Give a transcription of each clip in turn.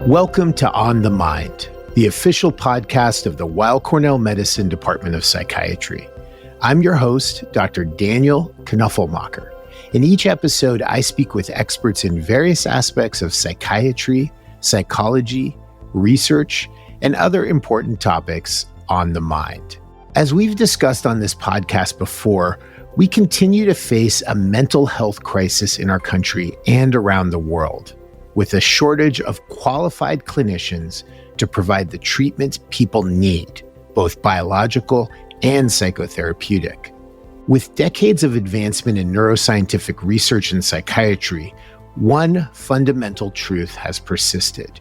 Welcome to On the Mind, the official podcast of the Weill Cornell Medicine Department of Psychiatry. I'm your host, Dr. Daniel Knoepflmacher. In each episode, I speak with experts in various aspects of psychiatry, psychology, research, and other important topics on the mind. As we've discussed on this podcast before, we continue to face a mental health crisis in our country and around the world, with a shortage of qualified clinicians to provide the treatments people need, both biological and psychotherapeutic. With decades of advancement in neuroscientific research and psychiatry, one fundamental truth has persisted.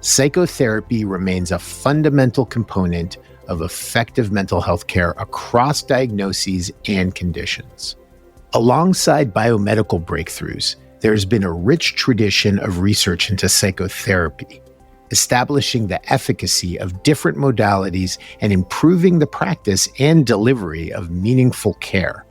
Psychotherapy remains a fundamental component of effective mental health care across diagnoses and conditions. Alongside biomedical breakthroughs, there's been a rich tradition of research into psychotherapy, establishing the efficacy of different modalities and improving the practice and delivery of meaningful care.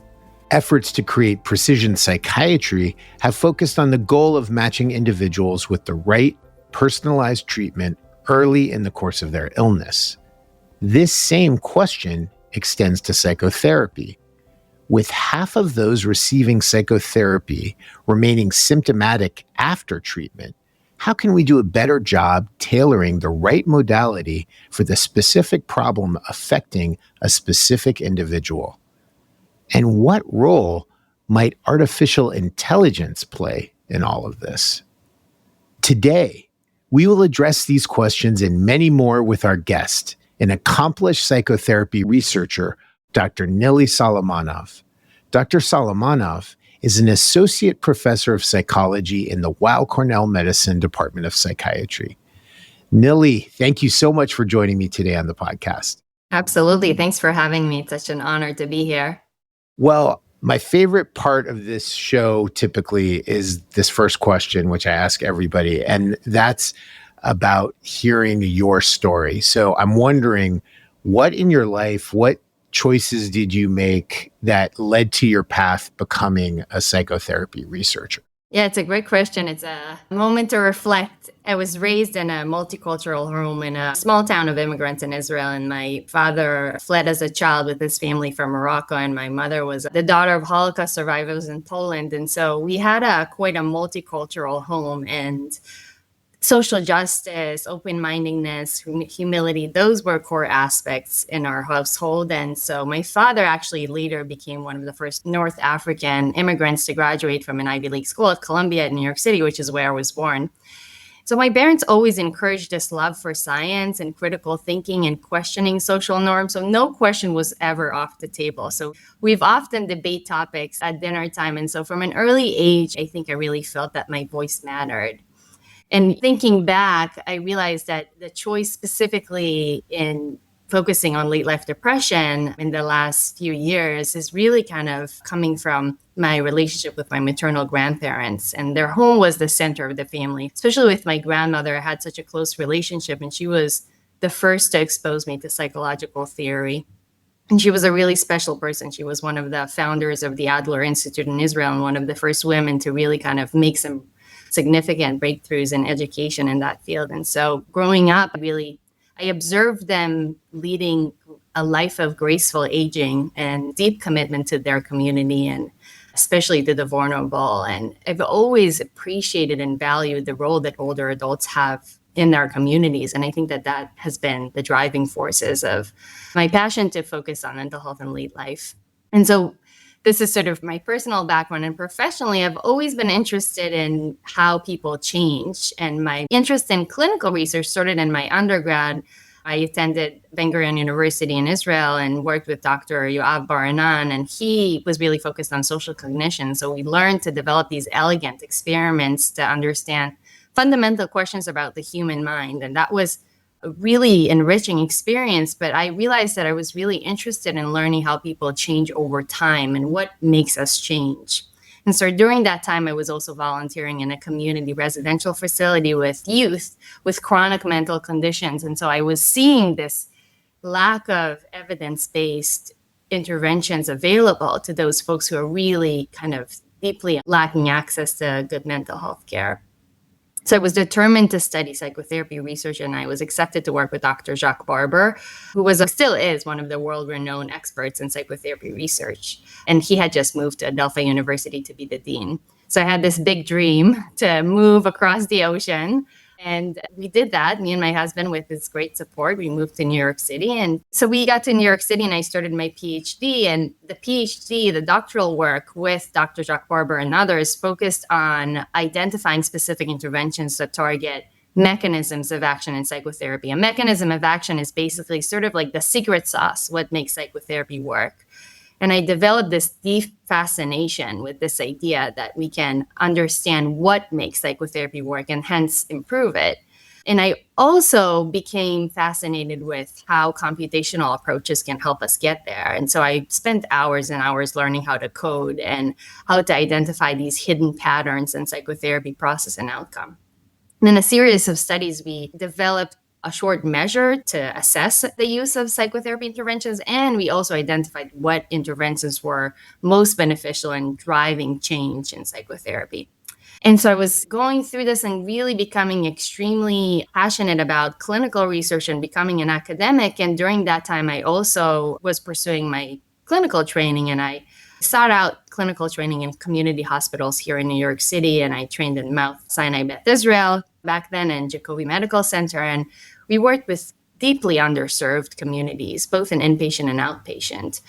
Efforts to create precision psychiatry have focused on the goal of matching individuals with the right, personalized treatment early in the course of their illness. This same question extends to psychotherapy. With half of those receiving psychotherapy remaining symptomatic after treatment, how can we do a better job tailoring the right modality for the specific problem affecting a specific individual? And what role might artificial intelligence play in all of this? Today, we will address these questions and many more with our guest, an accomplished psychotherapy researcher, Dr. Nili Solomonov. Dr. Salomanov is an associate professor of psychology in the Weill Cornell Medicine Department of Psychiatry. Nili, thank you so much for joining me today on the podcast. Absolutely. Thanks for having me. It's such an honor to be here. Well, my favorite part of this show typically is this first question, which I ask everybody, and that's about hearing your story. So I'm wondering, what in your life, what choices did you make that led to your path becoming a psychotherapy researcher? Yeah, it's a great question. It's a moment to reflect. I was raised in a multicultural home in a small town of immigrants in Israel, and my father fled as a child with his family from Morocco, and my mother was the daughter of Holocaust survivors in Poland. And so we had quite a multicultural home, and social justice, open-mindedness, humility, those were core aspects in our household. And so my father actually later became one of the first North African immigrants to graduate from an Ivy League school at Columbia in New York City, which is where I was born. So my parents always encouraged this love for science and critical thinking and questioning social norms. So no question was ever off the table. So we've often debate topics at dinner time. And so from an early age, I think I really felt that my voice mattered. And thinking back, I realized that the choice specifically in focusing on late life depression in the last few years is really kind of coming from my relationship with my maternal grandparents. And their home was the center of the family, especially with my grandmother. I had such a close relationship, and she was the first to expose me to psychological theory. And she was a really special person. She was one of the founders of the Adler Institute in Israel and one of the first women to really kind of make some significant breakthroughs in education in that field. And so growing up, I observed them leading a life of graceful aging and deep commitment to their community, and especially to the vulnerable. And I've always appreciated and valued the role that older adults have in their communities. And I think that that has been the driving forces of my passion to focus on mental health and late life. And so this is sort of my personal background, and professionally, I've always been interested in how people change. And my interest in clinical research started in my undergrad. I attended Ben-Gurion University in Israel and worked with Dr. Yoav Bar-Anan, and he was really focused on social cognition. So we learned to develop these elegant experiments to understand fundamental questions about the human mind. And that was a really enriching experience, but I realized that I was really interested in learning how people change over time and what makes us change. And so during that time, I was also volunteering in a community residential facility with youth with chronic mental conditions. And so I was seeing this lack of evidence-based interventions available to those folks who are really kind of deeply lacking access to good mental health care. So I was determined to study psychotherapy research, and I was accepted to work with Dr. Jacques Barber, who still is one of the world-renowned experts in psychotherapy research. And he had just moved to Adelphi University to be the dean. So I had this big dream to move across the ocean. And we did that, me and my husband, with his great support. We moved to New York City. And so we got to New York City and I started my PhD. And the PhD, the doctoral work with Dr. Jacques Barber and others, focused on identifying specific interventions that target mechanisms of action in psychotherapy. A mechanism of action is basically sort of like the secret sauce, what makes psychotherapy work. And I developed this deep fascination with this idea that we can understand what makes psychotherapy work and hence improve it. And I also became fascinated with how computational approaches can help us get there. And so I spent hours and hours learning how to code and how to identify these hidden patterns in psychotherapy process and outcome. And in a series of studies, we developed a short measure to assess the use of psychotherapy interventions. And we also identified what interventions were most beneficial in driving change in psychotherapy. And so I was going through this and really becoming extremely passionate about clinical research and becoming an academic. And during that time, I also was pursuing my clinical training, and I sought out clinical training in community hospitals here in New York City. And I trained in Mount Sinai Beth Israel back then and Jacobi Medical Center. And we worked with deeply underserved communities, both in inpatient and outpatient.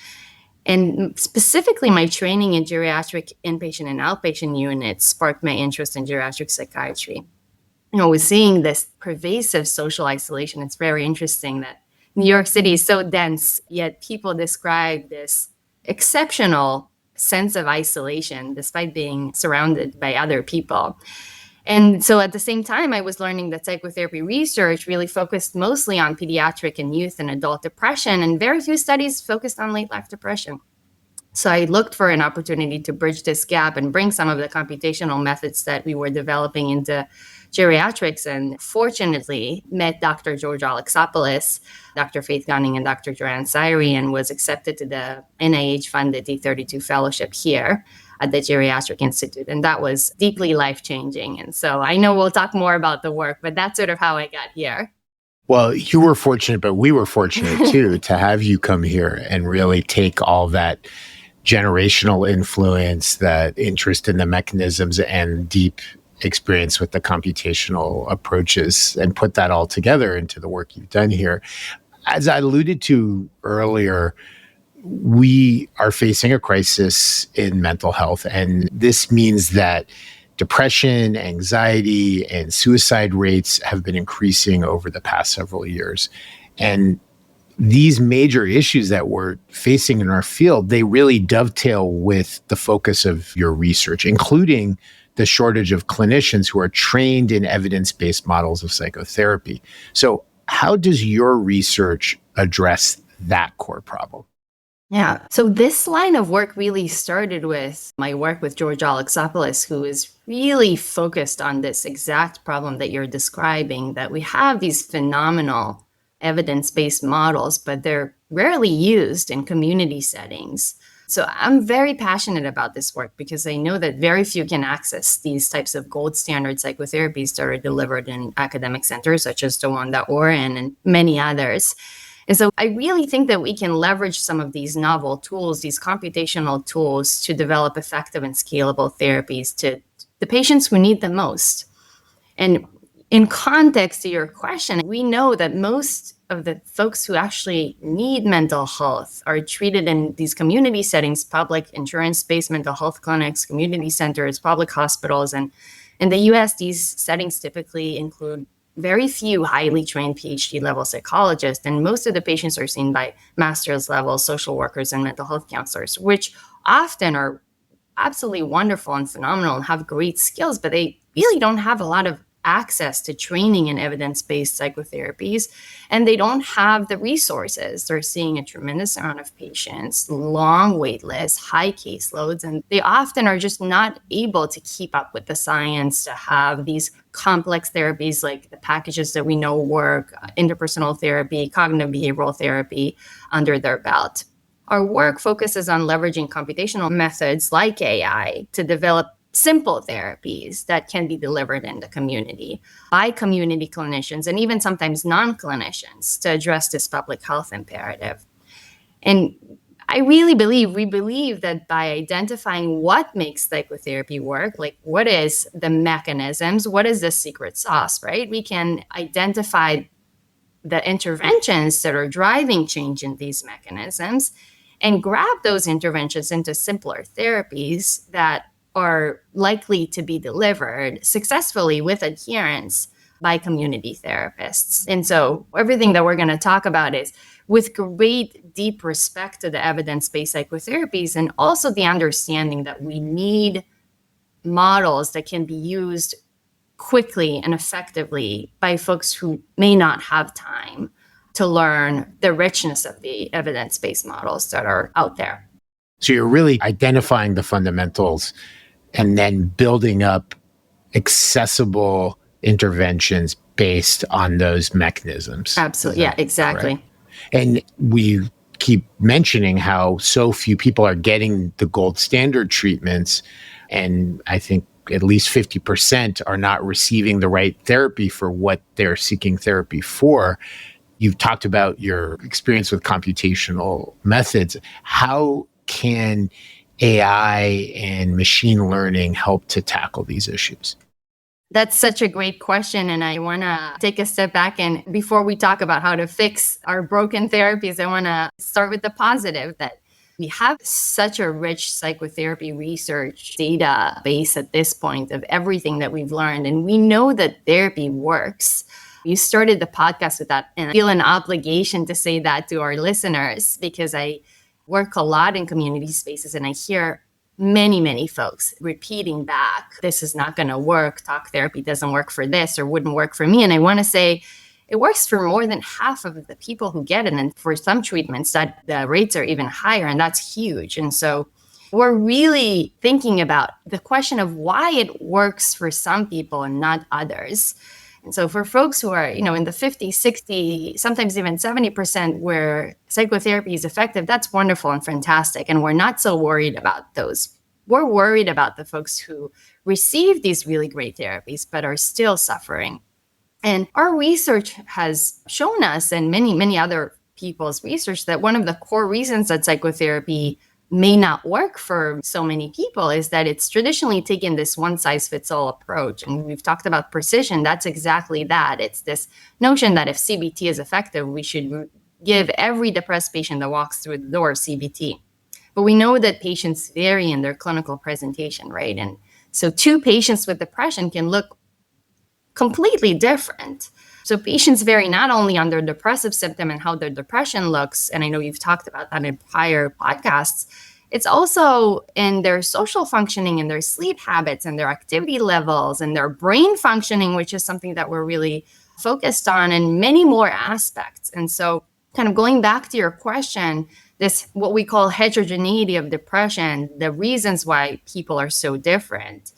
And specifically, my training in geriatric inpatient and outpatient units sparked my interest in geriatric psychiatry. With seeing this pervasive social isolation, it's very interesting that New York City is so dense, yet people describe this exceptional sense of isolation despite being surrounded by other people. And so at the same time, I was learning that psychotherapy research really focused mostly on pediatric and youth and adult depression, and very few studies focused on late life depression. So I looked for an opportunity to bridge this gap and bring some of the computational methods that we were developing into geriatrics, and fortunately met Dr. George Alexopoulos, Dr. Faith Gunning, and Dr. Joanne Syrie, and was accepted to the NIH-funded D32 fellowship here at the Geriatric Institute. And that was deeply life-changing. And so I know we'll talk more about the work, but that's sort of how I got here. Well, you were fortunate, but we were fortunate too to have you come here and really take all that generational influence, that interest in the mechanisms and deep experience with the computational approaches and put that all together into the work you've done here. As I alluded to earlier, we are facing a crisis in mental health, and this means that depression, anxiety, and suicide rates have been increasing over the past several years. And these major issues that we're facing in our field, they really dovetail with the focus of your research, including the shortage of clinicians who are trained in evidence-based models of psychotherapy. So how does your research address that core problem? Yeah. So this line of work really started with my work with George Alexopoulos, who is really focused on this exact problem that you're describing, that we have these phenomenal evidence-based models, but they're rarely used in community settings. So I'm very passionate about this work because I know that very few can access these types of gold standard psychotherapies that are delivered in academic centers, such as the one that we're in and many others. And so I really think that we can leverage some of these novel tools, these computational tools, to develop effective and scalable therapies to the patients who need them most. And in context to your question, we know that most of the folks who actually need mental health are treated in these community settings, public insurance-based mental health clinics, community centers, public hospitals. And in the US, these settings typically include very few highly trained PhD level psychologists, and most of the patients are seen by master's level social workers and mental health counselors, which often are absolutely wonderful and phenomenal and have great skills, but they really don't have a lot of access to training in evidence-based psychotherapies, and they don't have the resources. They're seeing a tremendous amount of patients, long wait lists, high caseloads, and they often are just not able to keep up with the science to have these complex therapies like the packages that we know work, interpersonal therapy, cognitive behavioral therapy under their belt. Our work focuses on leveraging computational methods like AI to develop simple therapies that can be delivered in the community by community clinicians and even sometimes non-clinicians to address this public health imperative. And we believe that by identifying what makes psychotherapy work, like what is the mechanisms, what is the secret sauce, right? We can identify the interventions that are driving change in these mechanisms and grab those interventions into simpler therapies that are likely to be delivered successfully with adherence by community therapists. And so everything that we're going to talk about is with great deep respect to the evidence-based psychotherapies and also the understanding that we need models that can be used quickly and effectively by folks who may not have time to learn the richness of the evidence-based models that are out there. So you're really identifying the fundamentals and then building up accessible interventions based on those mechanisms. Absolutely. Yeah, exactly. Right? And we keep mentioning how so few people are getting the gold standard treatments. And I think at least 50% are not receiving the right therapy for what they're seeking therapy for. You've talked about your experience with computational methods. How can AI and machine learning help to tackle these issues? That's such a great question. And I want to take a step back. And before we talk about how to fix our broken therapies, I want to start with the positive that we have such a rich psychotherapy research database at this point of everything that we've learned. And we know that therapy works. You started the podcast with that, and I feel an obligation to say that to our listeners because I work a lot in community spaces and I hear many folks repeating back, this is not going to work. Talk therapy doesn't work for this or wouldn't work for me. And I want to say it works for more than half of the people who get it. And for some treatments, that the rates are even higher. And that's huge. And so we're really thinking about the question of why it works for some people and not others. And so for folks who are, in the 50, 60, sometimes even 70% where psychotherapy is effective, that's wonderful and fantastic. And we're not so worried about those. We're worried about the folks who receive these really great therapies, but are still suffering. And our research has shown us, and many other people's research, that one of the core reasons that psychotherapy may not work for so many people is that it's traditionally taken this one-size-fits-all approach. And we've talked about precision. That's exactly that. It's this notion that if CBT is effective, we should give every depressed patient that walks through the door CBT. But we know that patients vary in their clinical presentation, right? And so two patients with depression can look completely different. So patients vary not only on their depressive symptom and how their depression looks, and I know you've talked about that in prior podcasts, it's also in their social functioning and their sleep habits and their activity levels and their brain functioning, which is something that we're really focused on, and many more aspects. And so kind of going back to your question, this what we call heterogeneity of depression, the reasons why people are so different,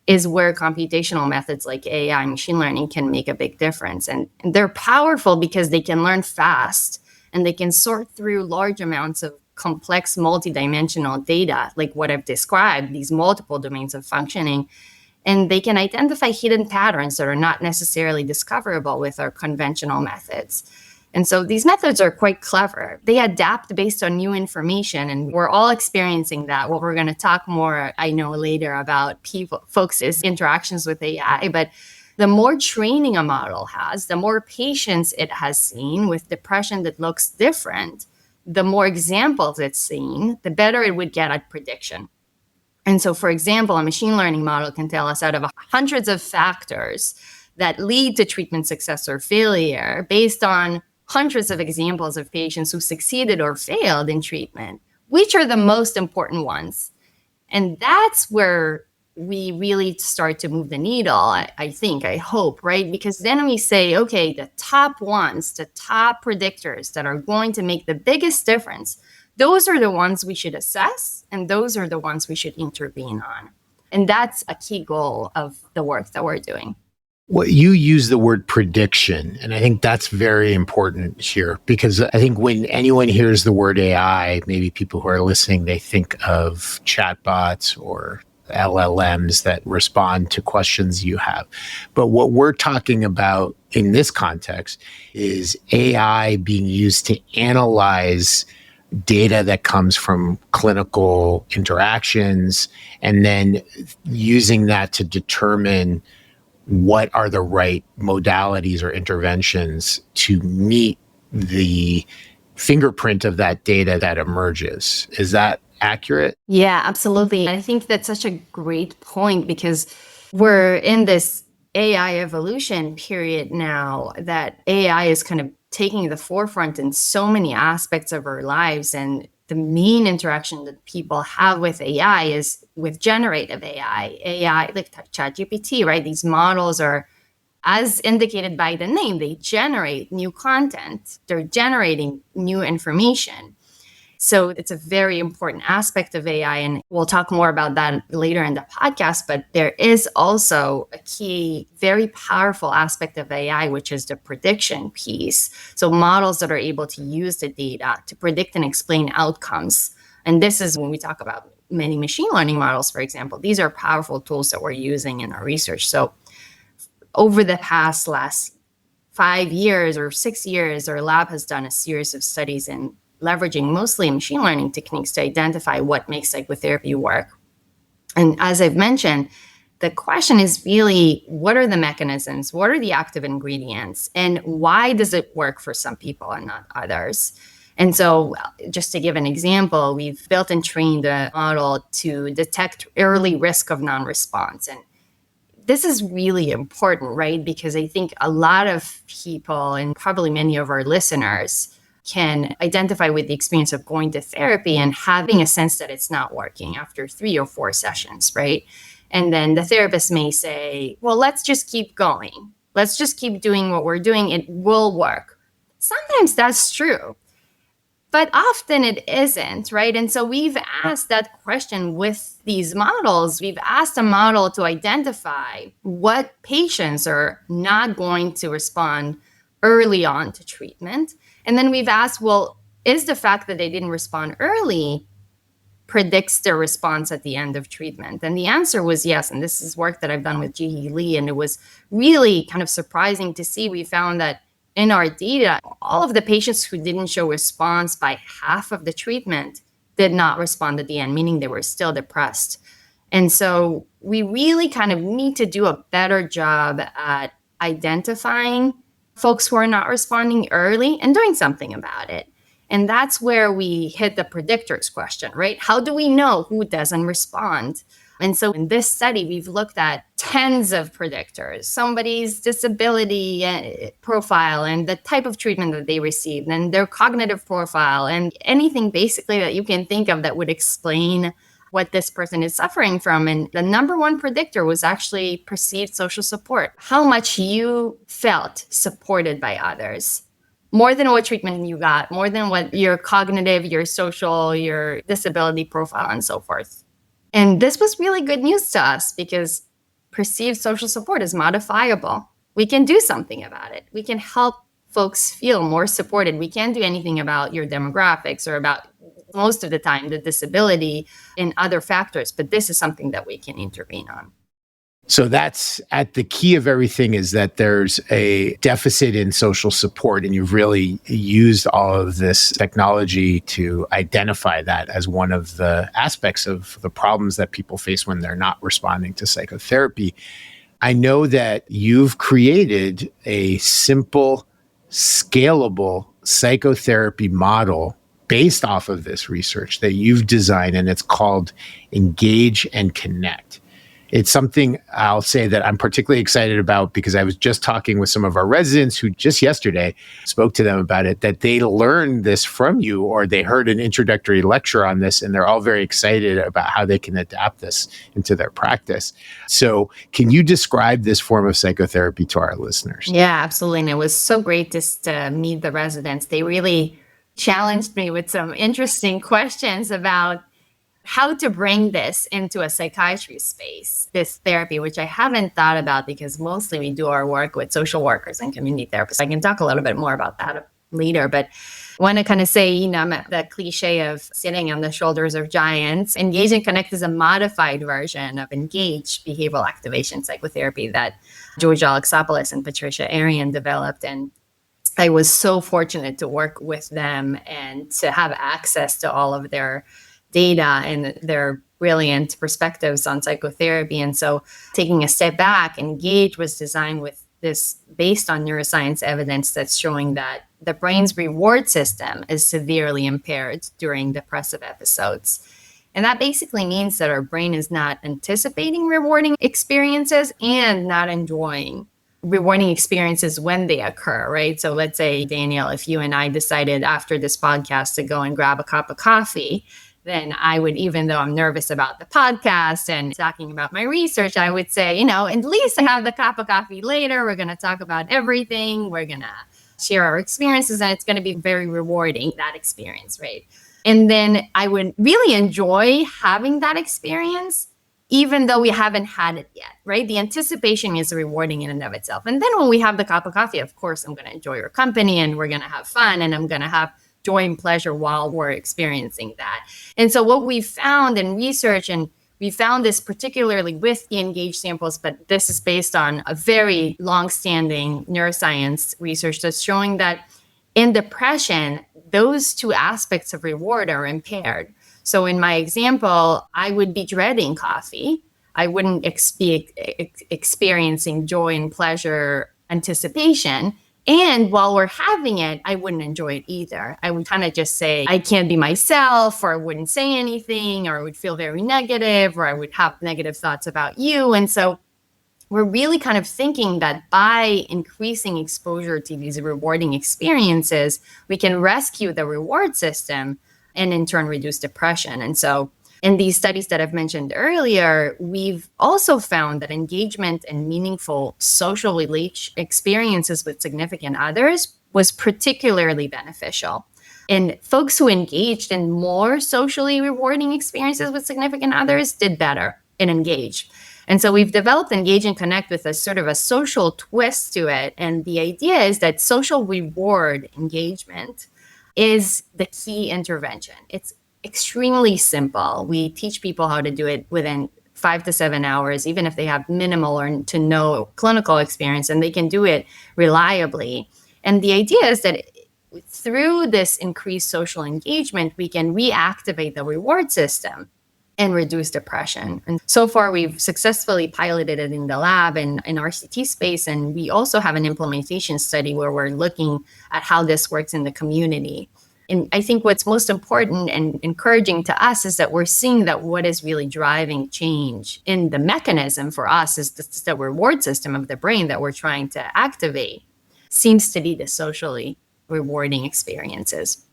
is where computational methods like AI, machine learning, can make a big difference. And they're powerful because they can learn fast and they can sort through large amounts of complex multidimensional data, like what I've described, these multiple domains of functioning. And they can identify hidden patterns that are not necessarily discoverable with our conventional methods. And so these methods are quite clever. They adapt based on new information, and we're all experiencing that. Well, we're going to talk more, I know, later about folks' interactions with AI, but the more training a model has, the more patients it has seen with depression that looks different, the more examples it's seen, the better it would get at prediction. And so, for example, a machine learning model can tell us out of hundreds of factors that lead to treatment success or failure based on hundreds of examples of patients who succeeded or failed in treatment, which are the most important ones. And that's where we really start to move the needle, I hope, right? Because then we say, okay, the top ones, the top predictors that are going to make the biggest difference, those are the ones we should assess, and those are the ones we should intervene on. And that's a key goal of the work that we're doing. Well, you use the word prediction, and I think that's very important here because I think when anyone hears the word AI, maybe people who are listening, they think of chatbots or LLMs that respond to questions you have. But what we're talking about in this context is AI being used to analyze data that comes from clinical interactions and then using that to determine what are the right modalities or interventions to meet the fingerprint of that data that emerges. Is that accurate? Yeah, absolutely. I think that's such a great point because we're in this AI evolution period now that AI is kind of taking the forefront in so many aspects of our lives. And the main interaction that people have with AI is with generative AI like ChatGPT, right? These models are, as indicated by the name, they generate new content, they're generating new information. So it's a very important aspect of AI. And we'll talk more about that later in the podcast. But there is also a key, very powerful aspect of AI, which is the prediction piece. So models that are able to use the data to predict and explain outcomes. And this is when we talk about many machine learning models, for example. These are powerful tools that we're using in our research. So over the last 5 years or 6 years, our lab has done a series of studies in leveraging mostly machine learning techniques to identify what makes psychotherapy work. And as I've mentioned, the question is really, what are the mechanisms? What are the active ingredients? And why does it work for some people and not others? And so just to give an example, we've built and trained a model to detect early risk of non-response. And this is really important, right? Because I think a lot of people, and probably many of our listeners, can identify with the experience of going to therapy and having a sense that it's not working after 3 or 4 sessions, right? And then the therapist may say, well, let's just keep going. Let's just keep doing what we're doing. It will work. Sometimes that's true, but often it isn't, right? And so we've asked that question with these models. We've asked a model to identify what patients are not going to respond early on to treatment. And then we've asked, well, is the fact that they didn't respond early predicts their response at the end of treatment? And the answer was yes. And this is work that I've done with Jihi Lee. And it was really kind of surprising to see. We found that in our data, all of the patients who didn't show response by half of the treatment did not respond at the end, meaning they were still depressed. And so we really kind of need to do a better job at identifying folks who are not responding early and doing something about it. And that's where we hit the predictors question, right? How do we know who doesn't respond? And so in this study, we've looked at tens of predictors, somebody's disability profile and the type of treatment that they received and their cognitive profile and anything basically that you can think of that would explain what this person is suffering from. And the number one predictor was actually perceived social support, how much you felt supported by others, more than what treatment you got, more than what your cognitive, your social, your disability profile, and so forth. And this was really good news to us because perceived social support is modifiable. We can do something about it. We can help folks feel more supported. We can't do anything about your demographics or about, most of the time, the disability and other factors, but this is something that we can intervene on. So that's at the key of everything, is that there's a deficit in social support, and you've really used all of this technology to identify that as one of the aspects of the problems that people face when they're not responding to psychotherapy. I know that you've created a simple, scalable psychotherapy model based off of this research that you've designed, and it's called Engage and Connect. It's something I'll say that I'm particularly excited about because I was just talking with some of our residents who just yesterday spoke to them about it, that they learned this from you or they heard an introductory lecture on this, and they're all very excited about how they can adapt this into their practice. So can you describe this form of psychotherapy to our listeners? Yeah, absolutely. And it was so great just to meet the residents. They really challenged me with some interesting questions about how to bring this into a psychiatry space, this therapy, which I haven't thought about because mostly we do our work with social workers and community therapists. I can talk a little bit more about that later, but I want to kind of say, the cliche of sitting on the shoulders of giants. Engage and Connect is a modified version of Engage behavioral activation psychotherapy that George Alexopoulos and Patricia Arian developed. And I was so fortunate to work with them and to have access to all of their data and their brilliant perspectives on psychotherapy. And so taking a step back, Engage was designed with this based on neuroscience evidence that's showing that the brain's reward system is severely impaired during depressive episodes. And that basically means that our brain is not anticipating rewarding experiences and not enjoying rewarding experiences when they occur, right? So let's say, Daniel, if you and I decided after this podcast to go and grab a cup of coffee, then I would, even though I'm nervous about the podcast and talking about my research, I would say, at least I have the cup of coffee later. We're going to talk about everything. We're going to share our experiences, and it's going to be very rewarding, that experience, right? And then I would really enjoy having that experience, even though we haven't had it yet, right? The anticipation is rewarding in and of itself. And then when we have the cup of coffee, of course, I'm going to enjoy your company and we're going to have fun and I'm going to have joy and pleasure while we're experiencing that. And so what we found in research, and we found this particularly with the Engage samples, but this is based on a very long-standing neuroscience research that's showing that in depression, those two aspects of reward are impaired. So in my example, I would be dreading coffee. I wouldn't be experiencing joy and pleasure, anticipation. And while we're having it, I wouldn't enjoy it either. I would kind of just say, I can't be myself, or I wouldn't say anything, or I would feel very negative, or I would have negative thoughts about you. And so we're really kind of thinking that by increasing exposure to these rewarding experiences, we can rescue the reward system and in turn reduce depression. And so in these studies that I've mentioned earlier, we've also found that engagement and meaningful social experiences with significant others was particularly beneficial. And folks who engaged in more socially rewarding experiences with significant others did better in Engage. And so we've developed Engage and Connect with a sort of a social twist to it. And the idea is that social reward engagement is the key intervention. It's extremely simple. We teach people how to do it within 5 to 7 hours, even if they have minimal or to no clinical experience, and they can do it reliably. And the idea is that through this increased social engagement, we can reactivate the reward system and reduce depression. And so far, we've successfully piloted it in the lab and in RCT space. And we also have an implementation study where we're looking at how this works in the community. And I think what's most important and encouraging to us is that we're seeing that what is really driving change in the mechanism for us is the reward system of the brain that we're trying to activate seems to be the socially rewarding experiences.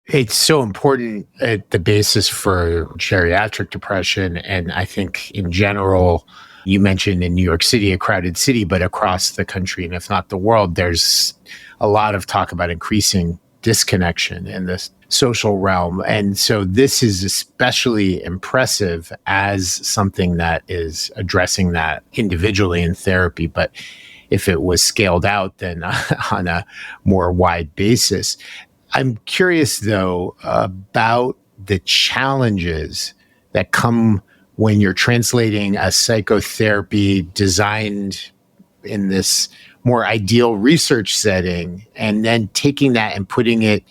It's so important at the basis for geriatric depression. And I think in general, you mentioned in New York City, a crowded city, but across the country, and if not the world, there's a lot of talk about increasing disconnection in the social realm. And so this is especially impressive as something that is addressing that individually in therapy. But if it was scaled out, then on a more wide basis. I'm curious, though, about the challenges that come when you're translating a psychotherapy designed in this more ideal research setting and then taking that and putting it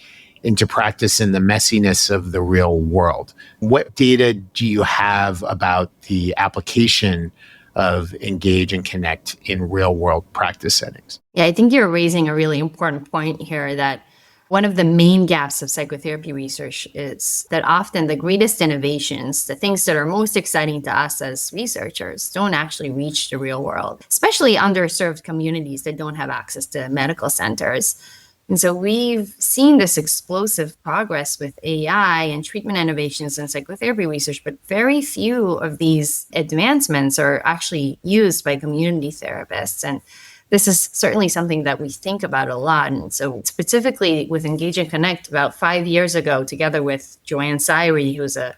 into practice in the messiness of the real world. What data do you have about the application of Engage and Connect in real world practice settings? Yeah, I think you're raising a really important point here, that one of the main gaps of psychotherapy research is that often the greatest innovations, the things that are most exciting to us as researchers, don't actually reach the real world, especially underserved communities that don't have access to medical centers. And so we've seen this explosive progress with AI and treatment innovations in psychotherapy research, but very few of these advancements are actually used by community therapists. And this is certainly something that we think about a lot. And so specifically with Engage and Connect, about 5 years ago, together with Joanne Syrie, who's a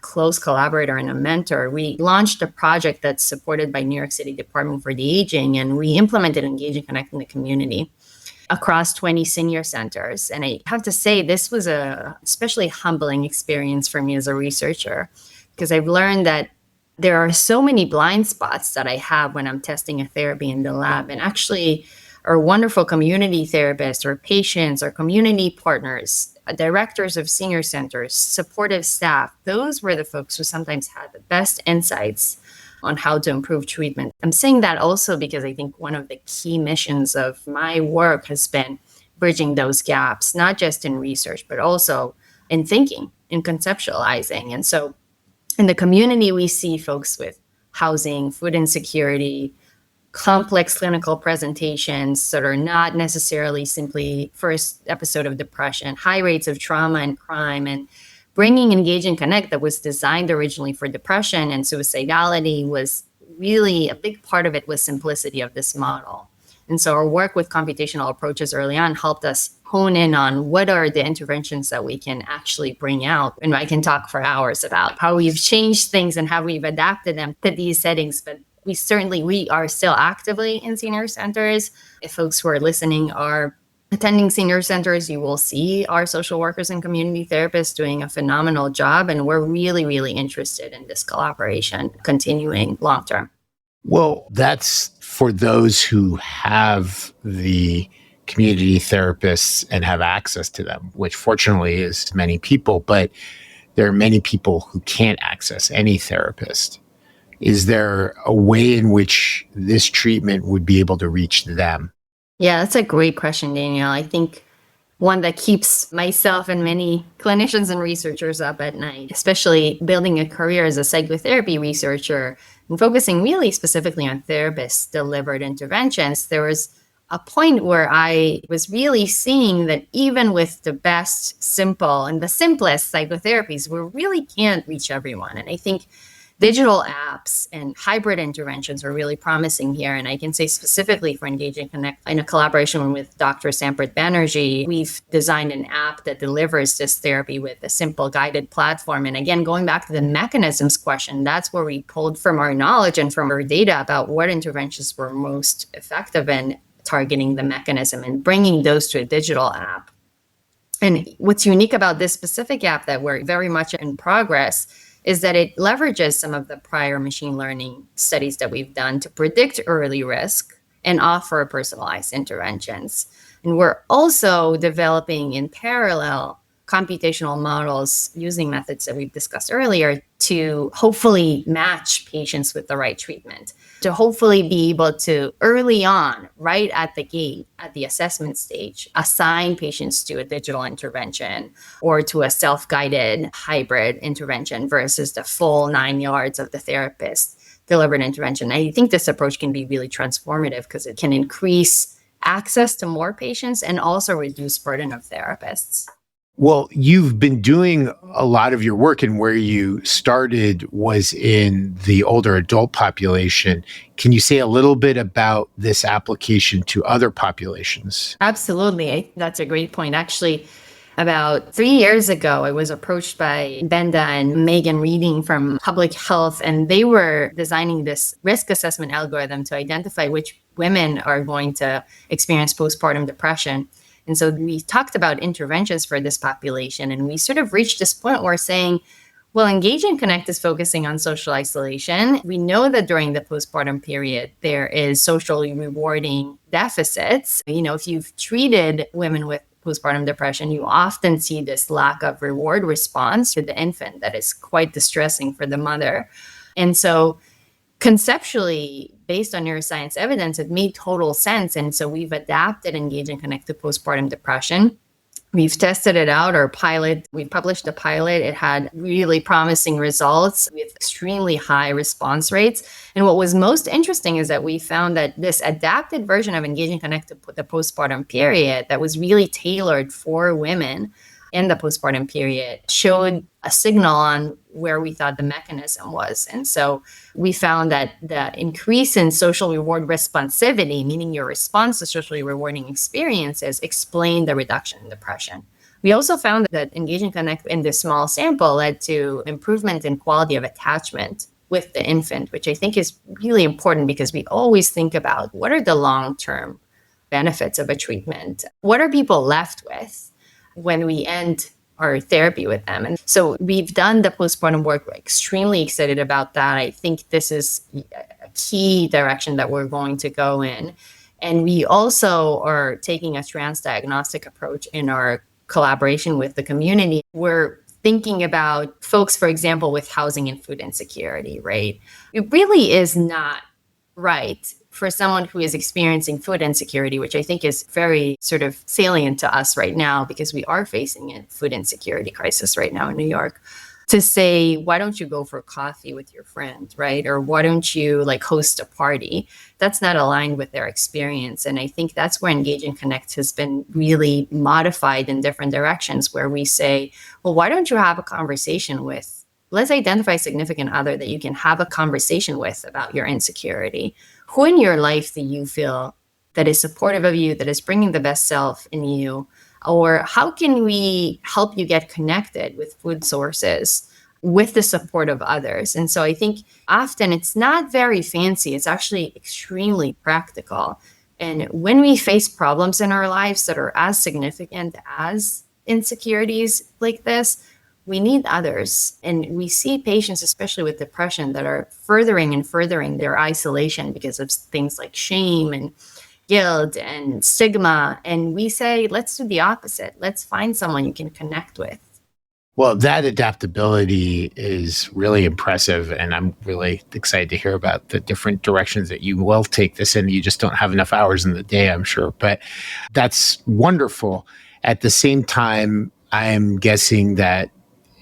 close collaborator and a mentor, we launched a project that's supported by New York City Department for the Aging, and we implemented Engage and Connect in the community across 20 senior centers. And I have to say, this was a especially humbling experience for me as a researcher, because I've learned that there are so many blind spots that I have when I'm testing a therapy in the lab. And actually, our wonderful community therapists or patients or community partners, directors of senior centers, supportive staff, those were the folks who sometimes had the best insights on how to improve treatment. I'm saying that also because I think one of the key missions of my work has been bridging those gaps, not just in research, but also in thinking, in conceptualizing. And so in the community, we see folks with housing, food insecurity, complex clinical presentations that are not necessarily simply first episode of depression, high rates of trauma and crime, and bringing Engage and Connect that was designed originally for depression and suicidality was really a big part of it was simplicity of this model. And so our work with computational approaches early on helped us hone in on what are the interventions that we can actually bring out. And I can talk for hours about how we've changed things and how we've adapted them to these settings. But we are still actively in senior centers. If folks who are listening are attending senior centers, you will see our social workers and community therapists doing a phenomenal job. And we're really, really interested in this collaboration continuing long term. Well, that's for those who have the community therapists and have access to them, which fortunately is many people, but there are many people who can't access any therapist. Is there a way in which this treatment would be able to reach them? Yeah, that's a great question, Daniel. I think one that keeps myself and many clinicians and researchers up at night, especially building a career as a psychotherapy researcher and focusing really specifically on therapist-delivered interventions. There was a point where I was really seeing that even with the best, simple, and the simplest psychotherapies, we really can't reach everyone. And I think digital apps and hybrid interventions are really promising here. And I can say specifically for Engage and Connect, in a collaboration with Dr. Samprit Banerjee, we've designed an app that delivers this therapy with a simple guided platform. And again, going back to the mechanisms question, that's where we pulled from our knowledge and from our data about what interventions were most effective in targeting the mechanism and bringing those to a digital app. And what's unique about this specific app that we're very much in progress is that it leverages some of the prior machine learning studies that we've done to predict early risk and offer personalized interventions. And we're also developing in parallel computational models using methods that we've discussed earlier to hopefully match patients with the right treatment, to hopefully be able to early on, right at the gate, at the assessment stage, assign patients to a digital intervention or to a self-guided hybrid intervention versus the full 9 yards of the therapist delivered intervention. I think this approach can be really transformative because it can increase access to more patients and also reduce burden of therapists. Well, you've been doing a lot of your work, and where you started was in the older adult population. Can you say a little bit about this application to other populations? Absolutely. That's a great point. Actually, about 3 years ago, I was approached by Benda and Megan Reading from Public Health, and they were designing this risk assessment algorithm to identify which women are going to experience postpartum depression. And so we talked about interventions for this population, and we sort of reached this point where saying, well, Engage and Connect is focusing on social isolation. We know that during the postpartum period, there is socially rewarding deficits. If you've treated women with postpartum depression, you often see this lack of reward response to the infant that is quite distressing for the mother. And so conceptually, based on neuroscience evidence, it made total sense. And so we've adapted Engage and Connect to postpartum depression. We've tested it out, we published a pilot. It had really promising results with extremely high response rates. And what was most interesting is that we found that this adapted version of Engage and Connect to the postpartum period that was really tailored for women in the postpartum period showed a signal on where we thought the mechanism was. And so we found that the increase in social reward responsivity, meaning your response to socially rewarding experiences, explained the reduction in depression. We also found that Engage and Connect in this small sample led to improvement in quality of attachment with the infant, which I think is really important because we always think about what are the long-term benefits of a treatment? What are people left with when we end our therapy with them? And so we've done the postpartum work. We're extremely excited about that. I think this is a key direction that we're going to go in. And we also are taking a transdiagnostic approach in our collaboration with the community. We're thinking about folks, for example, with housing and food insecurity, right? It really is not right for someone who is experiencing food insecurity, which I think is very sort of salient to us right now because we are facing a food insecurity crisis right now in New York, to say, why don't you go for coffee with your friend, right? Or why don't you like host a party? That's not aligned with their experience. And I think that's where Engage and Connect has been really modified in different directions, where we say, well, why don't you have a conversation with, let's identify a significant other that you can have a conversation with about your insecurity. Who in your life do you feel that is supportive of you, that is bringing the best self in you? Or how can we help you get connected with food sources with the support of others? And so I think often it's not very fancy. It's actually extremely practical. And when we face problems in our lives that are as significant as insecurities like this, we need others. And we see patients, especially with depression, that are furthering and furthering their isolation because of things like shame and guilt and stigma. And we say, let's do the opposite. Let's find someone you can connect with. Well, that adaptability is really impressive. And I'm really excited to hear about the different directions that you will take this in. You just don't have enough hours in the day, I'm sure. But that's wonderful. At the same time, I'm guessing that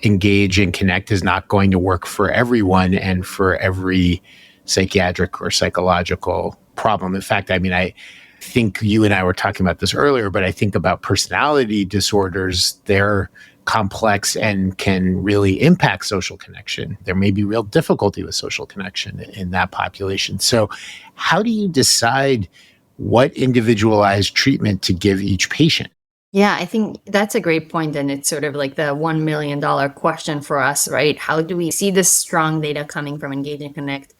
Engage and Connect is not going to work for everyone and for every psychiatric or psychological problem. In fact, I think you and I were talking about this earlier, but I think about personality disorders. They're complex and can really impact social connection. There may be real difficulty with social connection in that population. So how do you decide what individualized treatment to give each patient? Yeah, I think that's a great point. And it's sort of like the $1 million question for us, right? How do we see this strong data coming from Engage and Connect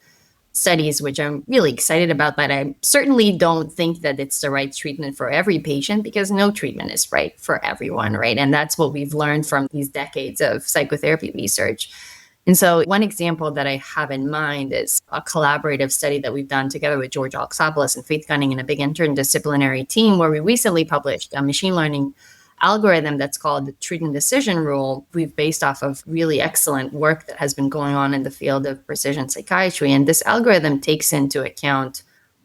studies, which I'm really excited about, but I certainly don't think that it's the right treatment for every patient because no treatment is right for everyone, right? And that's what we've learned from these decades of psychotherapy research. And so one example that I have in mind is a collaborative study that we've done together with George Alexopoulos and Faith Gunning and a big interdisciplinary team, where we recently published a machine learning algorithm that's called the treatment decision rule. We've based off of really excellent work that has been going on in the field of precision psychiatry. And this algorithm takes into account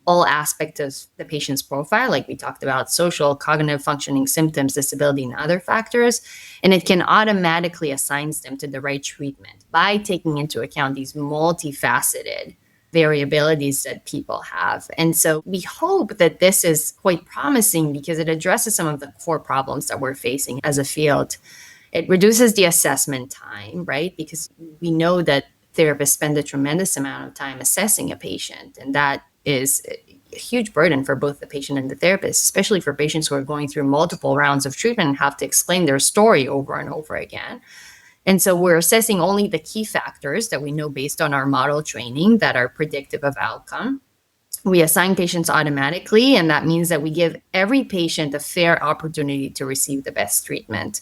all aspects of the patient's profile, like we talked about, social, cognitive functioning, symptoms, disability, and other factors. And it can automatically assign them to the right treatment by taking into account these multifaceted variabilities that people have. And so we hope that this is quite promising because it addresses some of the core problems that we're facing as a field. It reduces the assessment time, right? Because we know that therapists spend a tremendous amount of time assessing a patient, and that is a huge burden for both the patient and the therapist, especially for patients who are going through multiple rounds of treatment and have to explain their story over and over again. And so we're assessing only the key factors that we know based on our model training that are predictive of outcome. We assign patients automatically, and that means that we give every patient a fair opportunity to receive the best treatment.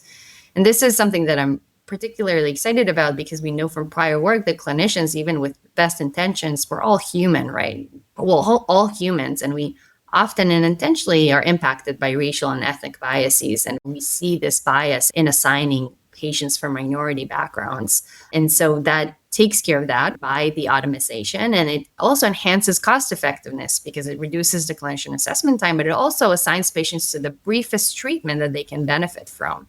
And this is something that I'm particularly excited about because we know from prior work that clinicians, even with best intentions, we're all human, right? Well, all humans, and we often and intentionally are impacted by racial and ethnic biases. And we see this bias in assigning patients from minority backgrounds. And so that takes care of that by the automation. And it also enhances cost effectiveness because it reduces the clinician assessment time, but it also assigns patients to the briefest treatment that they can benefit from.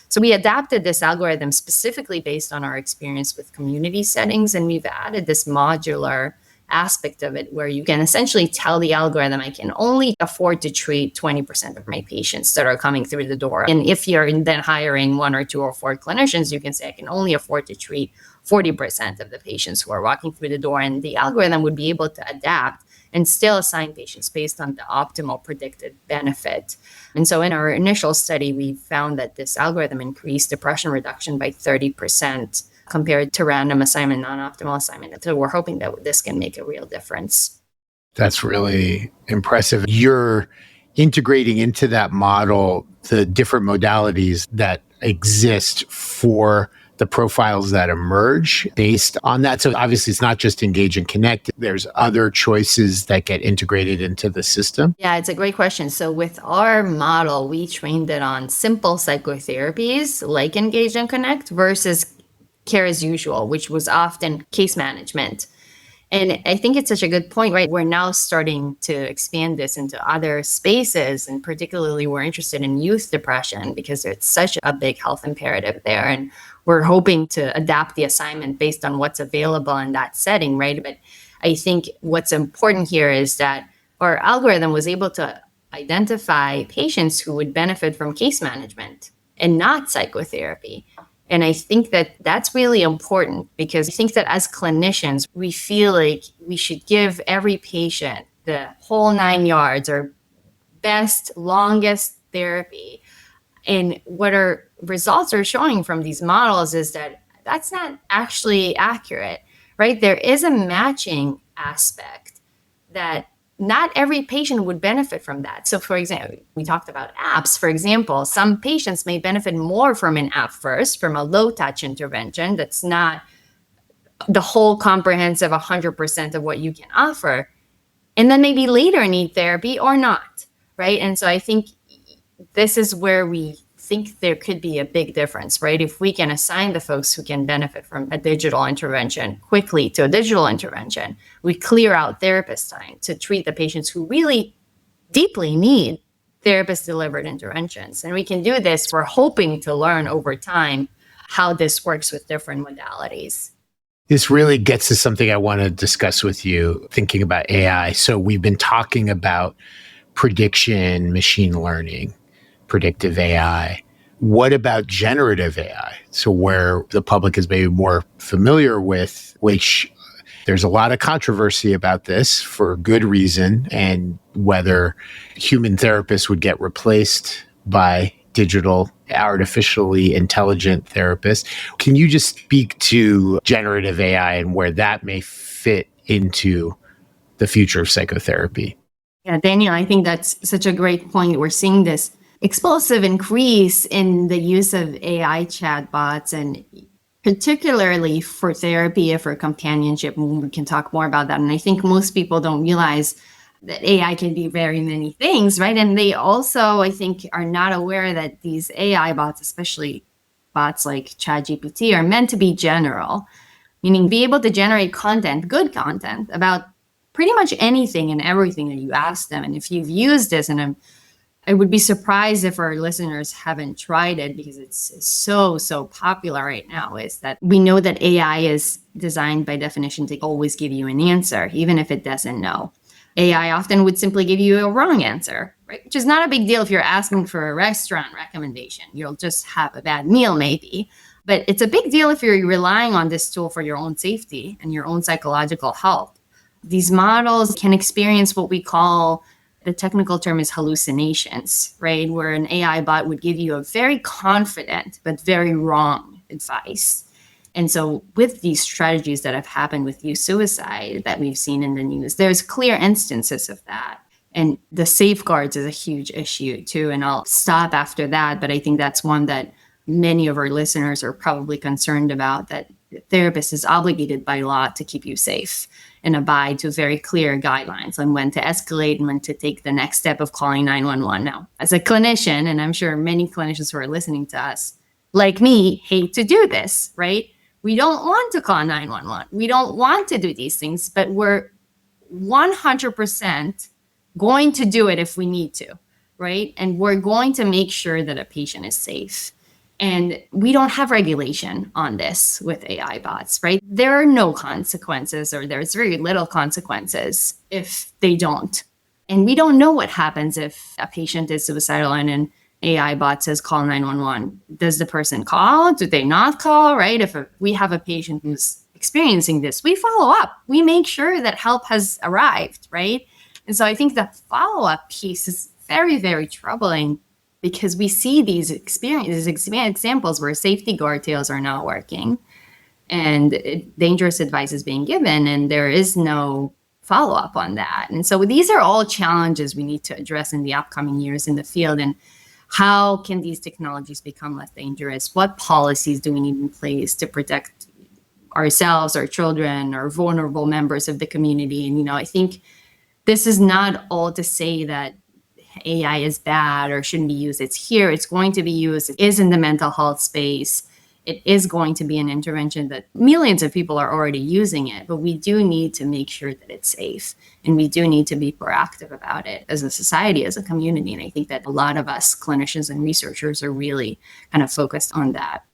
So we adapted this algorithm specifically based on our experience with community settings, and we've added this modular aspect of it where you can essentially tell the algorithm, I can only afford to treat 20% of my patients that are coming through the door. And if you're then hiring 1 or 2 or 4 clinicians, you can say, I can only afford to treat 40% of the patients who are walking through the door. And the algorithm would be able to adapt and still assign patients based on the optimal predicted benefit. And so in our initial study, we found that this algorithm increased depression reduction by 30% compared to random assignment, non-optimal assignment. So we're hoping that this can make a real difference. That's really impressive. You're integrating into that model the different modalities that exist for the profiles that emerge based on that. So obviously it's not just engage and connect. There's other choices that get integrated into the system. Yeah, it's a great question. So with our model, we trained it on simple psychotherapies like engage and connect versus care as usual, which was often case management. And I think it's such a good point, right? We're now starting to expand this into other spaces. And particularly, we're interested in youth depression because it's such a big health imperative there. And we're hoping to adapt the assignment based on what's available in that setting, right? But I think what's important here is that our algorithm was able to identify patients who would benefit from case management and not psychotherapy. And I think that that's really important because I think that as clinicians, we feel like we should give every patient the whole 9 yards or best, longest therapy. And what our results are showing from these models is that that's not actually accurate, right? There is a matching aspect that not every patient would benefit from that. So for example, we talked about apps. For example, some patients may benefit more from an app first, from a low touch intervention that's not the whole comprehensive 100% of what you can offer, and then maybe later need therapy or not, right? And so I think this is where we think there could be a big difference, right? If we can assign the folks who can benefit from a digital intervention quickly to a digital intervention, we clear out therapist time to treat the patients who really deeply need therapist-delivered interventions. And we can do this. We're hoping to learn over time how this works with different modalities. This really gets to something I want to discuss with you, thinking about AI. So we've been talking about prediction, machine learning, predictive AI. What about generative AI? So where the public is maybe more familiar with, which there's a lot of controversy about this for good reason, and whether human therapists would get replaced by digital, artificially intelligent therapists. Can you just speak to generative AI and where that may fit into the future of psychotherapy? Yeah, Daniel, I think that's such a great point. We're seeing this explosive increase in the use of AI chatbots, and particularly for therapy or for companionship. We can talk more about that. And I think most people don't realize that AI can be very many things, right? And they also, I think, are not aware that these AI bots, especially bots like ChatGPT, are meant to be general, meaning be able to generate content, good content about pretty much anything and everything that you ask them. And if you've used this, and I would be surprised if our listeners haven't tried it because it's so popular right now, is that we know that AI is designed by definition to always give you an answer, even if it doesn't know. AI often would simply give you a wrong answer, right? Which is not a big deal if you're asking for a restaurant recommendation. You'll just have a bad meal maybe. But it's a big deal if you're relying on this tool for your own safety and your own psychological health. These models can experience what we call, the technical term is hallucinations, right? Where an AI bot would give you a very confident but very wrong advice. And so with these strategies that have happened with youth suicide that we've seen in the news, there's clear instances of that. And the safeguards is a huge issue too. And I'll stop after that. But I think that's one that many of our listeners are probably concerned about, that the therapist is obligated by law to keep you safe and abide to very clear guidelines on when to escalate and when to take the next step of calling 911. Now, as a clinician, and I'm sure many clinicians who are listening to us, like me, hate to do this, right? We don't want to call 911. We don't want to do these things, but we're 100% going to do it if we need to, right? And we're going to make sure that a patient is safe. And we don't have regulation on this with AI bots, right? There are no consequences, or there's very little consequences if they don't. And we don't know what happens if a patient is suicidal and an AI bot says call 911. Does the person call? Do they not call, right? If we have a patient who's experiencing this, we follow up. We make sure that help has arrived, right? And so I think the follow-up piece is very, very troubling because we see these examples where safety guardrails are not working and dangerous advice is being given, and there is no follow-up on that. And so these are all challenges we need to address in the upcoming years in the field. And how can these technologies become less dangerous? What policies do we need in place to protect ourselves, our children, our vulnerable members of the community? And, I think this is not all to say that AI is bad or shouldn't be used. It's here. It's going to be used. It is in the mental health space. It is going to be an intervention that millions of people are already using it, but we do need to make sure that it's safe. And we do need to be proactive about it as a society, as a community. And I think that a lot of us clinicians and researchers are really kind of focused on that.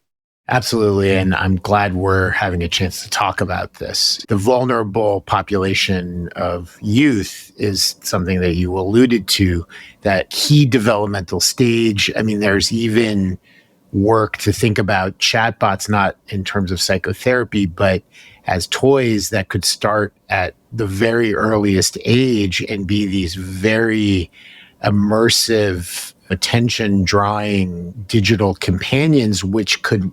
Absolutely. And I'm glad we're having a chance to talk about this. The vulnerable population of youth is something that you alluded to, that key developmental stage. I mean, there's even work to think about chatbots, not in terms of psychotherapy, but as toys that could start at the very earliest age and be these very immersive, attention-drawing digital companions, which could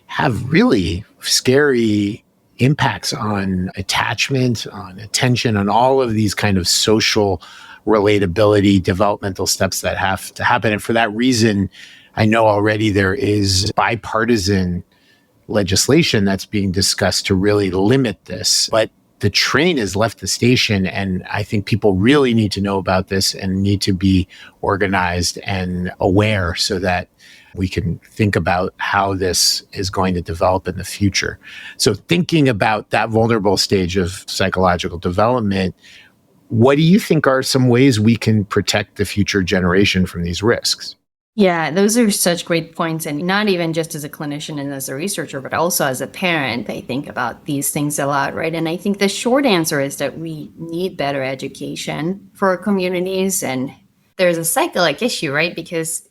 have really scary impacts on attachment, on attention, on all of these kind of social relatability, developmental steps that have to happen. And for that reason, I know already there is bipartisan legislation that's being discussed to really limit this, but the train has left the station, and I think people really need to know about this and need to be organized and aware so that we can think about how this is going to develop in the future. So thinking about that vulnerable stage of psychological development, what do you think are some ways we can protect the future generation from these risks? Yeah, those are such great points. And not even just as a clinician and as a researcher, but also as a parent, I think about these things a lot, right? And I think the short answer is that we need better education for our communities. And there's a psychological issue, right? Because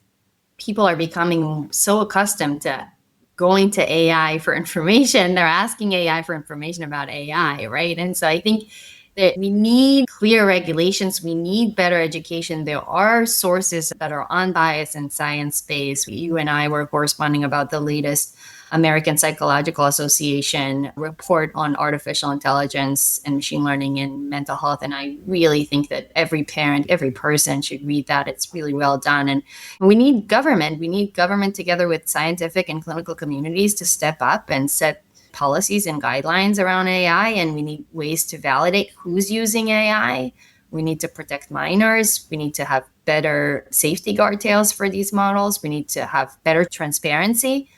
people are becoming so accustomed to going to AI for information. They're asking AI for information about AI, right? And so I think that we need clear regulations. We need better education. There are sources that are unbiased and science-based. You and I were corresponding about the latest American Psychological Association report on artificial intelligence and machine learning in mental health. And I really think that every parent, every person should read that. It's really well done. And we need government. We need government together with scientific and clinical communities to step up and set policies and guidelines around AI, and we need ways to validate who's using AI. We need to protect minors. We need to have better safety guardrails for these models. We need to have better transparency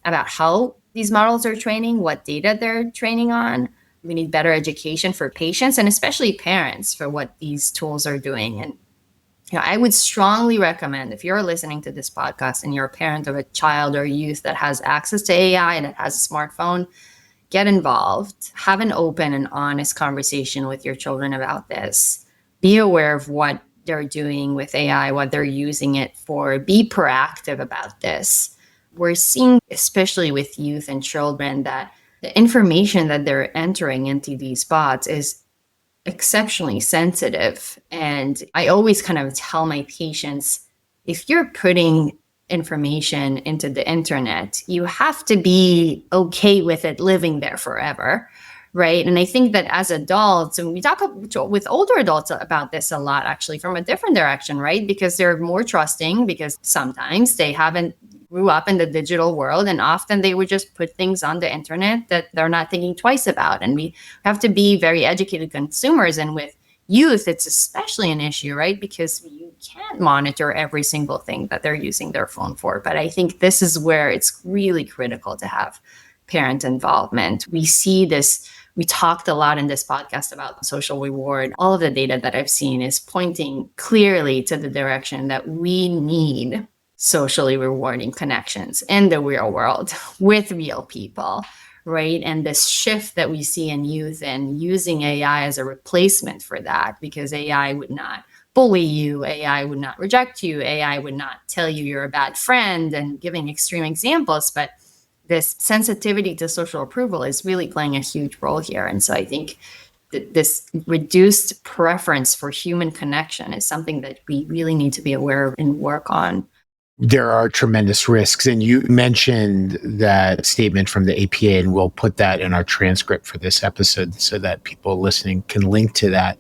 about how these models are training, what data they're training on. We need better education for patients and especially parents for what these tools are doing. And I would strongly recommend, if you're listening to this podcast and you're a parent of a child or youth that has access to AI and that has a smartphone, get involved. Have an open and honest conversation with your children about this. Be aware of what they're doing with AI, what they're using it for. Be proactive about this. We're seeing, especially with youth and children, that the information that they're entering into these bots is exceptionally sensitive. And I always kind of tell my patients, if you're putting information into the internet, you have to be okay with it living there forever, right? And I think that as adults, and we talk with older adults about this a lot, actually, from a different direction, right? Because they're more trusting, because sometimes they haven't grew up in the digital world, and often they would just put things on the internet that they're not thinking twice about. And we have to be very educated consumers. And with youth, it's especially an issue, right? Because you can't monitor every single thing that they're using their phone for. But I think this is where it's really critical to have parent involvement. We see this, we talked a lot in this podcast about social reward. All of the data that I've seen is pointing clearly to the direction that we need socially rewarding connections in the real world with real people, right? And this shift that we see in youth and using AI as a replacement for that, because AI would not bully you, AI would not reject you, AI would not tell you you're a bad friend, and giving extreme examples, but this sensitivity to social approval is really playing a huge role here. And so I think that this reduced preference for human connection is something that we really need to be aware of and work on. There are tremendous risks. And you mentioned that statement from the APA, and we'll put that in our transcript for this episode so that people listening can link to that.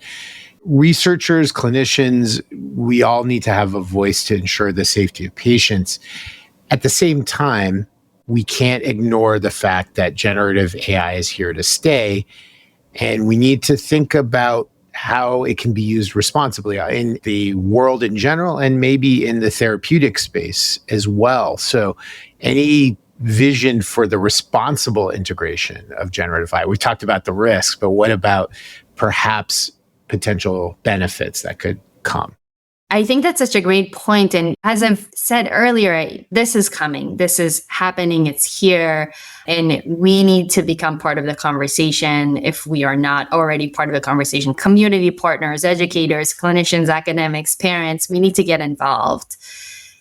Researchers, clinicians, we all need to have a voice to ensure the safety of patients. At the same time, we can't ignore the fact that generative AI is here to stay, and we need to think about how it can be used responsibly in the world in general and maybe in the therapeutic space as well. So any vision for the responsible integration of generative AI? We talked about the risks, but what about perhaps potential benefits that could come? I think that's such a great point. And as I've said earlier, this is coming. This is happening. It's here. And we need to become part of the conversation if we are not already part of the conversation. Community partners, educators, clinicians, academics, parents, we need to get involved.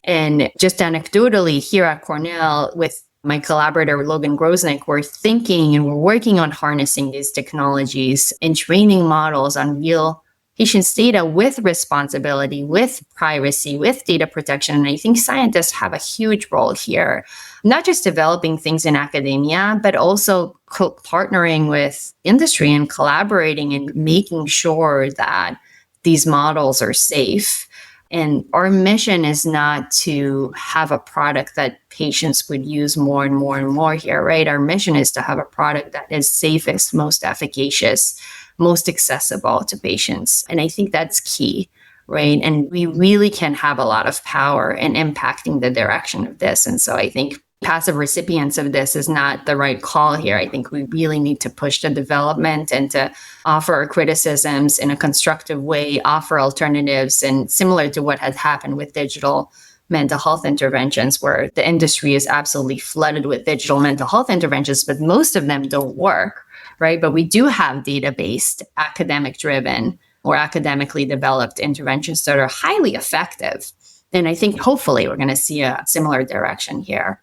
And just anecdotally, here at Cornell, with my collaborator, Logan Grosnick, we're thinking and we're working on harnessing these technologies and training models on real patients' data with responsibility, with privacy, with data protection. And I think scientists have a huge role here, not just developing things in academia, but also partnering with industry and collaborating and making sure that these models are safe. And our mission is not to have a product that patients would use more and more and more here, right? Our mission is to have a product that is safest, most efficacious, most accessible to patients. And I think that's key, right? And we really can have a lot of power in impacting the direction of this. And so I think passive recipients of this is not the right call here. I think we really need to push the development and to offer our criticisms in a constructive way, offer alternatives, and similar to what has happened with digital mental health interventions, where the industry is absolutely flooded with digital mental health interventions, but most of them don't work, right? But we do have data-based, academic-driven, or academically developed interventions that are highly effective. And I think hopefully we're going to see a similar direction here.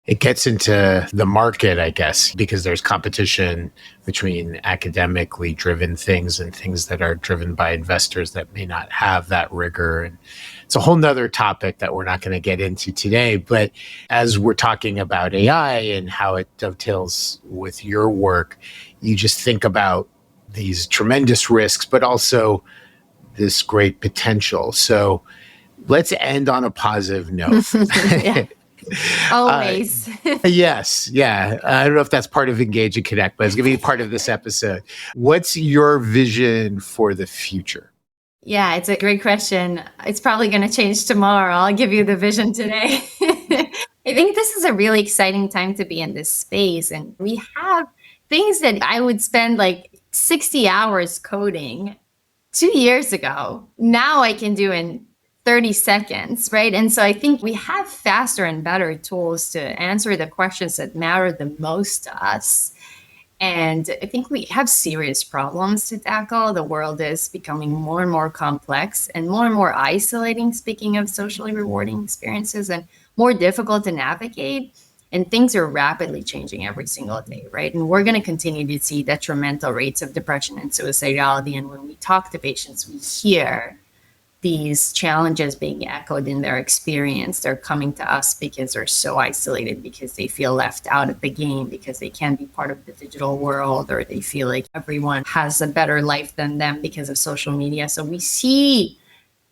It gets into the market, I guess, because there's competition between academically driven things and things that are driven by investors that may not have that rigor. And it's a whole nother topic that we're not going to get into today. But as we're talking about AI and how it dovetails with your work, you just think about these tremendous risks, but also this great potential. So let's end on a positive note. Yeah. Always. Yes. Yeah. I don't know if that's part of Engage and Connect, but it's going to be part of this episode. What's your vision for the future? Yeah, it's a great question. It's probably going to change tomorrow. I'll give you the vision today. I think this is a really exciting time to be in this space. And we have things that I would spend like 60 hours coding 2 years ago. Now I can do in 30 seconds, right? And so I think we have faster and better tools to answer the questions that matter the most to us. And I think we have serious problems to tackle. The world is becoming more and more complex and more isolating, speaking of socially rewarding experiences, and more difficult to navigate. And things are rapidly changing every single day, right? And we're going to continue to see detrimental rates of depression and suicidality. And when we talk to patients, we hear these challenges being echoed in their experience. They're coming to us because they're so isolated, because they feel left out of the game, because they can't be part of the digital world, or they feel like everyone has a better life than them because of social media. So we see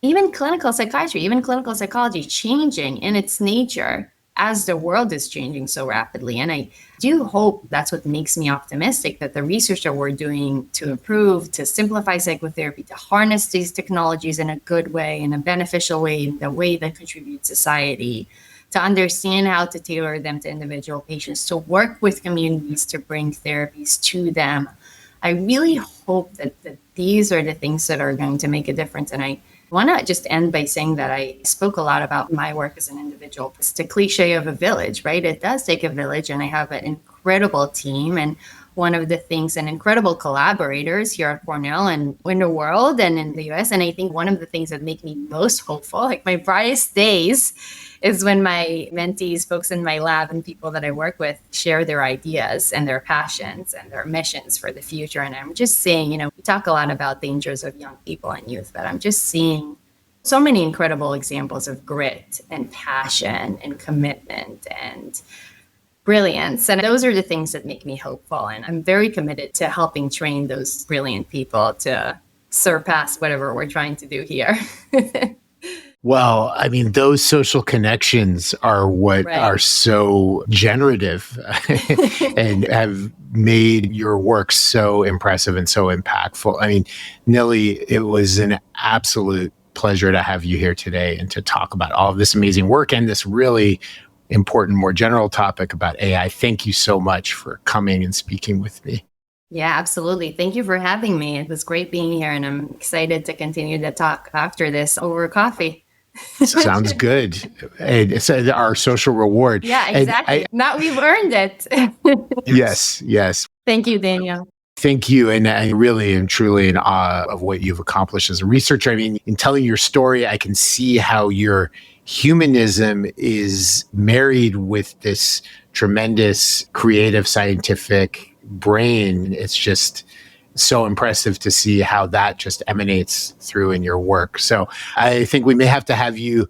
even clinical psychiatry, even clinical psychology changing in its nature as the world is changing so rapidly. And I do hope that's what makes me optimistic, that the research that we're doing to improve, to simplify psychotherapy, to harness these technologies in a good way, in a beneficial way, in the way that contributes to society, to understand how to tailor them to individual patients, to work with communities to bring therapies to them. I really hope that these are the things that are going to make a difference. And I want to just end by saying that I spoke a lot about my work as an individual. It's the cliche of a village, right? It does take a village, and I have an incredible team. And one of the things, and incredible collaborators here at Cornell and in the world and in the US. And I think one of the things that make me most hopeful, like my brightest days, is when my mentees, folks in my lab and people that I work with share their ideas and their passions and their missions for the future. And I'm just seeing, we talk a lot about dangers of young people and youth, but I'm just seeing so many incredible examples of grit and passion and commitment and brilliance. And those are the things that make me hopeful. And I'm very committed to helping train those brilliant people to surpass whatever we're trying to do here. Well, I mean, those social connections are what are so generative and have made your work so impressive and so impactful. I mean, Nili, it was an absolute pleasure to have you here today and to talk about all of this amazing work and this really important, more general topic about AI. Thank you so much for coming and speaking with me. Yeah, absolutely. Thank you for having me. It was great being here, and I'm excited to continue to talk after this over coffee. Sounds good. And it's our social reward. Yeah, exactly. Now we've earned it. Yes. Thank you, Daniel. Thank you. And I really am truly in awe of what you've accomplished as a researcher. I mean, in telling your story, I can see how your humanism is married with this tremendous creative scientific brain. It's just so impressive to see how that just emanates through in your work. So I think we may have to have you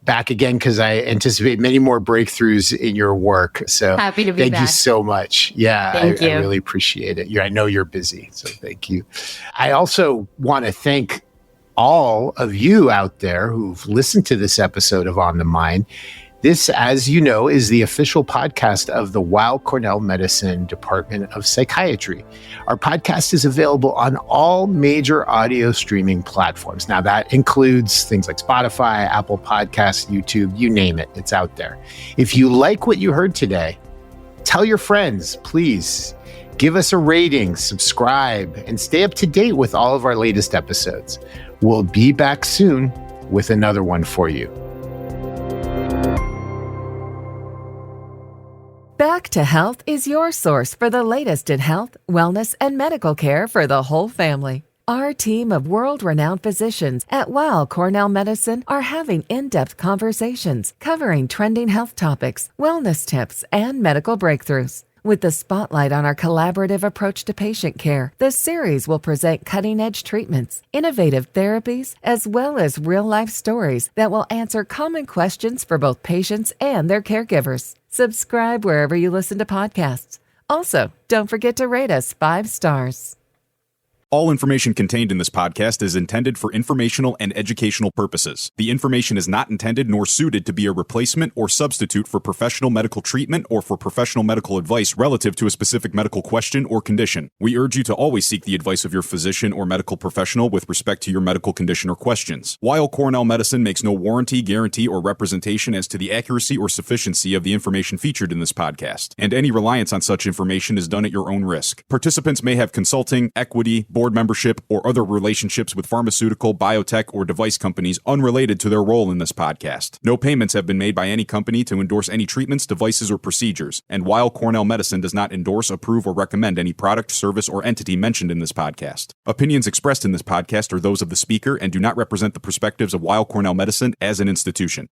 back again because I anticipate many more breakthroughs in your work. So happy to be back. Thank you so much. Yeah, Thank you. I really appreciate it. I know you're busy, so thank you. I also want to thank all of you out there who've listened to this episode of On the Mind. This, as you know, is the official podcast of the Weill Cornell Medicine Department of Psychiatry. Our podcast is available on all major audio streaming platforms. Now, that includes things like Spotify, Apple Podcasts, YouTube, you name it, it's out there. If you like what you heard today, tell your friends, please. Give us a rating, subscribe, and stay up to date with all of our latest episodes. We'll be back soon with another one for you. Back to Health is your source for the latest in health, wellness, and medical care for the whole family. Our team of world-renowned physicians at Weill Cornell Medicine are having in-depth conversations covering trending health topics, wellness tips, and medical breakthroughs. With the spotlight on our collaborative approach to patient care, the series will present cutting-edge treatments, innovative therapies, as well as real-life stories that will answer common questions for both patients and their caregivers. Subscribe wherever you listen to podcasts. Also, don't forget to rate us 5 stars. All information contained in this podcast is intended for informational and educational purposes. The information is not intended nor suited to be a replacement or substitute for professional medical treatment or for professional medical advice relative to a specific medical question or condition. We urge you to always seek the advice of your physician or medical professional with respect to your medical condition or questions. Weill Cornell Medicine makes no warranty, guarantee, or representation as to the accuracy or sufficiency of the information featured in this podcast, and any reliance on such information is done at your own risk. Participants may have consulting, equity, board membership, or other relationships with pharmaceutical, biotech, or device companies unrelated to their role in this podcast. No payments have been made by any company to endorse any treatments, devices, or procedures, and Weill Cornell Medicine does not endorse, approve, or recommend any product, service, or entity mentioned in this podcast. Opinions expressed in this podcast are those of the speaker and do not represent the perspectives of Weill Cornell Medicine as an institution.